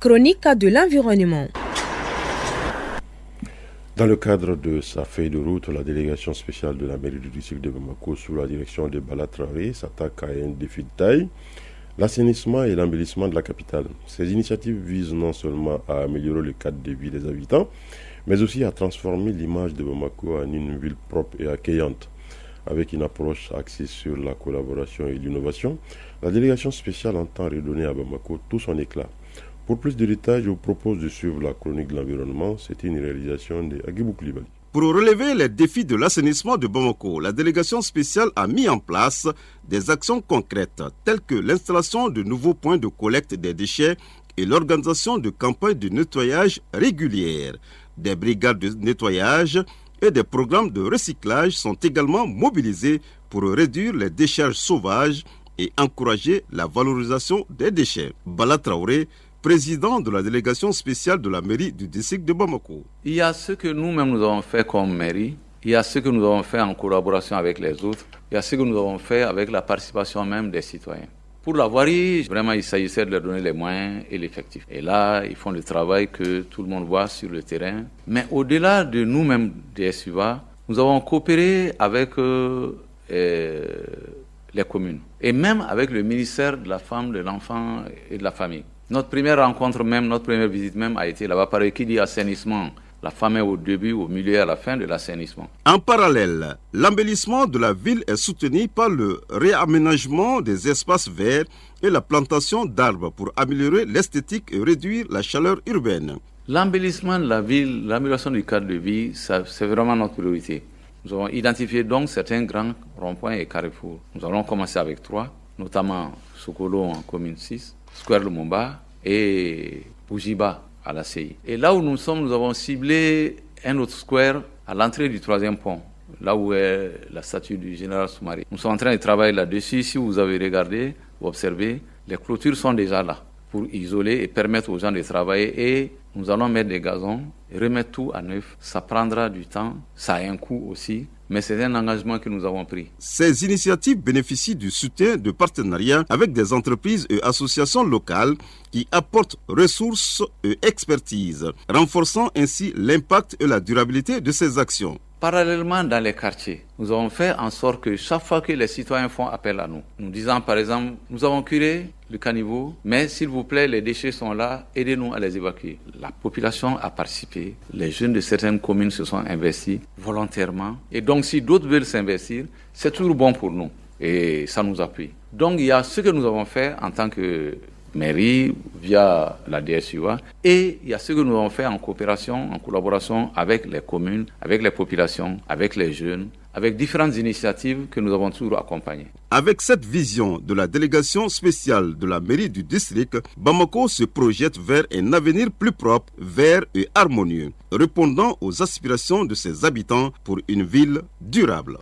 Chronique de l'environnement. Dans le cadre de sa feuille de route, la délégation spéciale de la mairie du district de Bamako sous la direction de Bala Traoré s'attaque à un défi de taille, l'assainissement et l'embellissement de la capitale. Ces initiatives visent non seulement à améliorer le cadre de vie des habitants, mais aussi à transformer l'image de Bamako en une ville propre et accueillante. Avec une approche axée sur la collaboration et l'innovation, la délégation spéciale entend redonner à Bamako tout son éclat. Pour plus de détails, je vous propose de suivre la chronique de l'environnement. C'est une réalisation de Agibou Koulibaly. Pour relever les défis de l'assainissement de Bamako, la délégation spéciale a mis en place des actions concrètes telles que l'installation de nouveaux points de collecte des déchets et l'organisation de campagnes de nettoyage régulières. Des brigades de nettoyage et des programmes de recyclage sont également mobilisés pour réduire les décharges sauvages et encourager la valorisation des déchets. Bala Traoré, président de la délégation spéciale de la mairie du district de Bamako. Il y a ce que nous-mêmes nous avons fait comme mairie, il y a ce que nous avons fait en collaboration avec les autres, il y a ce que nous avons fait avec la participation même des citoyens. Pour la voirie, vraiment, il s'agissait de leur donner les moyens et l'effectif. Et là, ils font le travail que tout le monde voit sur le terrain. Mais au-delà de nous-mêmes, des SUVA, nous avons coopéré avec les communes et même avec le ministère de la Femme, de l'Enfant et de la Famille. Notre première rencontre même, notre première visite même a été là-bas. Par qui dit assainissement, la femme est au début, au milieu et à la fin de l'assainissement. En parallèle, l'embellissement de la ville est soutenu par le réaménagement des espaces verts et la plantation d'arbres pour améliorer l'esthétique et réduire la chaleur urbaine. L'embellissement de la ville, l'amélioration du cadre de vie, c'est vraiment notre priorité. Nous avons identifié donc certains grands ronds-points et carrefours. Nous allons commencer avec 3, notamment Sokolo en commune 6, Square Lumumba et Boujiba à la CI. Et là où nous sommes, nous avons ciblé un autre square à l'entrée du 3e pont, là où est la statue du général Soumaré. Nous sommes en train de travailler là-dessus. Si vous avez regardé, vous observez, les clôtures sont déjà là pour isoler et permettre aux gens de travailler. Et nous allons mettre des gazons, remettre tout à neuf. Ça prendra du temps, ça a un coût aussi. Mais c'est un engagement que nous avons pris. Ces initiatives bénéficient du soutien de partenariats avec des entreprises et associations locales qui apportent ressources et expertise, renforçant ainsi l'impact et la durabilité de ces actions. Parallèlement, dans les quartiers, nous avons fait en sorte que chaque fois que les citoyens font appel à nous, nous disant par exemple, nous avons curé le caniveau, mais s'il vous plaît, les déchets sont là, aidez-nous à les évacuer. La population a participé, les jeunes de certaines communes se sont investis volontairement. Et donc, si d'autres veulent s'investir, c'est toujours bon pour nous et ça nous appuie. Donc, il y a ce que nous avons fait en tant que mairie via la DSUA et il y a ce que nous avons fait en coopération, en collaboration avec les communes, avec les populations, avec les jeunes, avec différentes initiatives que nous avons toujours accompagnées. Avec cette vision de la délégation spéciale de la mairie du district, Bamako se projette vers un avenir plus propre, vert et harmonieux, répondant aux aspirations de ses habitants pour une ville durable.